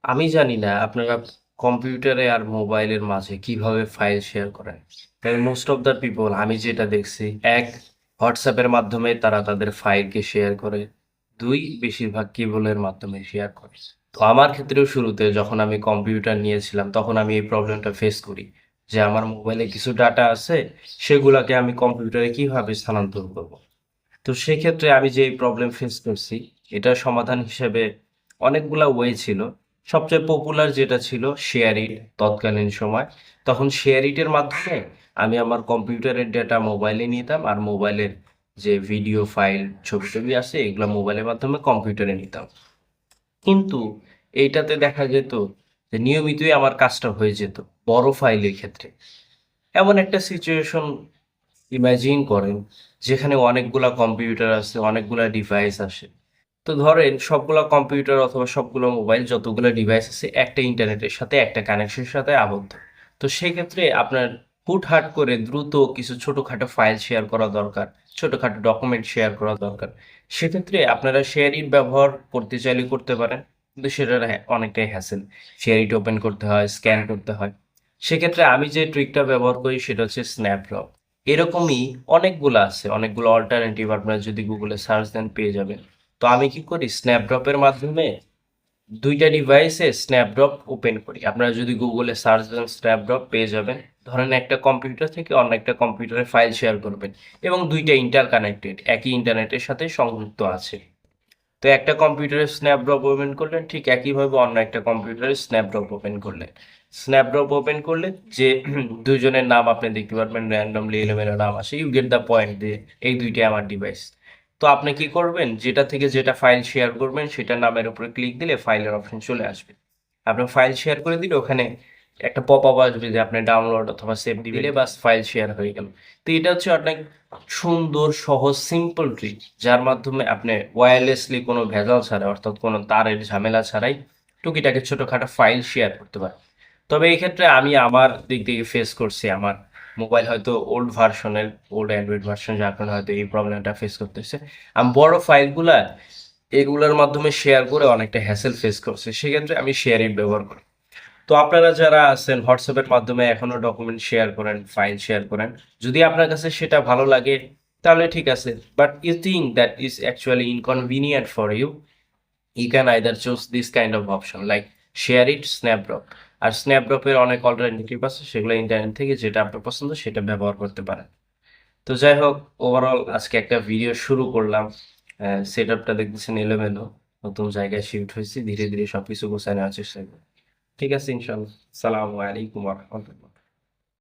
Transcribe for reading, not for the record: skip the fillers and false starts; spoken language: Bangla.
আমি জানি না আপনারা কম্পিউটারে আর মোবাইলের মাঝে কিভাবে ফাইল শেয়ার করেন। মোস্ট অফ দ্য পিপল আমি যেটা দেখছি, এক, হোয়াটসঅ্যাপের মাধ্যমে তারা তাদের ফাইলকে শেয়ার করে। দুই, বেশিরভাগ কেবলের মাধ্যমে শেয়ার করে। তো আমার ক্ষেত্রেও শুরুতে যখন আমি কম্পিউটার নিয়েছিলাম তখন আমি এই প্রবলেমটা ফেস করি যে আমার মোবাইলে কিছু ডাটা আছে, সেগুলাকে আমি কম্পিউটারে কিভাবে স্থানান্তর করব। তো সেক্ষেত্রে আমি যে প্রবলেম ফেস করছি, এটার সমাধান হিসেবে অনেকগুলা ওয়ে ছিল। সবচেয়ে পপুলার যেটা ছিল শেয়ার ইট তৎকালীন সময়। তখন শেয়ার ইটের মাধ্যমে আমি আমার কম্পিউটারের ডেটা মোবাইলে নিতাম, আর মোবাইলের যে ভিডিও ফাইল ছবি টবি আছে এগুলো মোবাইলের মাধ্যমে কম্পিউটারে নিতাম। কিন্তু এইটাতে দেখা যেত যে নিয়মিতই আমার কাজটা হয়ে যেত বড় ফাইলের ক্ষেত্রে। এমন একটা সিচুয়েশন ইমাজিন করেন যেখানে অনেকগুলা কম্পিউটার আছে, অনেকগুলা ডিভাইস আসে। তো ধরেন সবগুলা কম্পিউটার অথবা সবগুলো মোবাইল যতগুলো ডিভাইস আছে একটা ইন্টারনেটের সাথে একটা কানেকশনের সাথে আবদ্ধ। তো সেক্ষেত্রে আপনার হুটহাট করে দ্রুত কিছু ছোটখাটো ফাইল শেয়ার করা দরকার, ছোটখাটো ডকুমেন্ট শেয়ার করা দরকার। সেক্ষেত্রে আপনারা শেয়ার ইট ব্যবহার করতে চাইলে করতে পারেন, কিন্তু সেটার অনেকটাই হ্যাসেল। শেয়ার ইট ওপেন করতে হয়, স্ক্যান করতে হয়। সেক্ষেত্রে আমি যে ট্রিকটা ব্যবহার করি সেটা হচ্ছে স্ন্যাপড্রপ। এরকমই অনেকগুলো আছে, অনেকগুলো অল্টারনেটিভ আপনারা যদি গুগলে সার্চ দেন পেয়ে যাবেন। তো আমি কি করি, স্ন্যাপড্রপের মাধ্যমে দুইটা ডিভাইসে স্ন্যাপড্রপ ওপেন করি। আপনারা যদি গুগলে সার্চ দেন স্ন্যাপড্রপ পেয়ে যাবেন। ধরেন একটা কম্পিউটার থেকে অন্য একটা কম্পিউটারে ফাইল শেয়ার করবেন এবং দুইটা ইন্টার কানেক্টেড, একই ইন্টারনেটের সাথে সংযুক্ত আছে। তো একটা কম্পিউটারে স্ন্যাপড্রপ ওপেন করলেন, ঠিক একইভাবে অন্য একটা কম্পিউটারে স্ন্যাপড্রপ ওপেন করলেন। স্ন্যাপড্রপ ওপেন করলে যে দুইজনের নাম আপনি দেখতে পারবেন, র্যান্ডমলি এলোমেলো নাম আসে, ইউ গেট দ্য পয়েন্ট দিয়ে এই দুইটাই আমার ডিভাইস। তো আপনি কি করবেন, যেটা থেকে যেটা ফাইল শেয়ার করবেন সেটার নামের উপরে ক্লিক দিলে ফাইলের অপশন চলে আসবে। আপনি ফাইল শেয়ার করে দিলে ওখানে একটা পপ আপ আসবে যে আপনি ডাউনলোড অথবা সেভ দিলে বাস ফাইল শেয়ার হয়ে গেল। তো এটা হচ্ছে অনেক সুন্দর, সহজ, সিম্পল ট্রিক, যার মাধ্যমে আপনি ওয়্যারলেসলি কোনো ভেজাল ছাড়াই, অর্থাৎ কোনো তারের ঝামেলা ছাড়াই টুকিটাকি ছোটখাটো ফাইল শেয়ার করতে পারেন। তবে এই ক্ষেত্রে আমি আমার দিক থেকে ফেস করছি, আমার মোবাইল হয়তো ওল্ড ভার্সনের, ওল্ড অ্যান্ড্রয়েড ভার্সন, যার কারণে হয়তো এই প্রবলেমটা ফেস করতেছে। আমি বড় ফাইলগুলা এগুলোর মাধ্যমে শেয়ার করে অনেকটা হ্যাসেল ফেস করছে, সেক্ষেত্রে আমি শেয়ার ইট ব্যবহার করি। তো আপনারা যারা আছেন হোয়াটসঅ্যাপের মাধ্যমে এখনো ডকুমেন্ট শেয়ার করেন, ফাইল শেয়ার করেন, যদি আপনার কাছে সেটা ভালো লাগে তাহলে ঠিক আছে। But you think that is actually inconvenient for you, you can either choose this kind of option like share it snapdrop। আর স্ন্যাপড্রপের অনেক অল্টারনেটিভ আছে, সেগুলো ইন্টারনেট থেকে যেটা আপনার পছন্দ সেটা ব্যবহার করতে পারেন। তো যাই হোক, ওভারঅল আজকে একটা ভিডিও শুরু করলাম। সেট আপটা দেখতেছেন এলোমেলো, নতুন জায়গায় শিফট হয়েছি, ধীরে ধীরে সবকিছু গোছায় নেওয়ার চেষ্টা করি। ঠিক আছে, ইনশাল্লাহ। সালামু আলাইকুম রহমতুল্লাহ।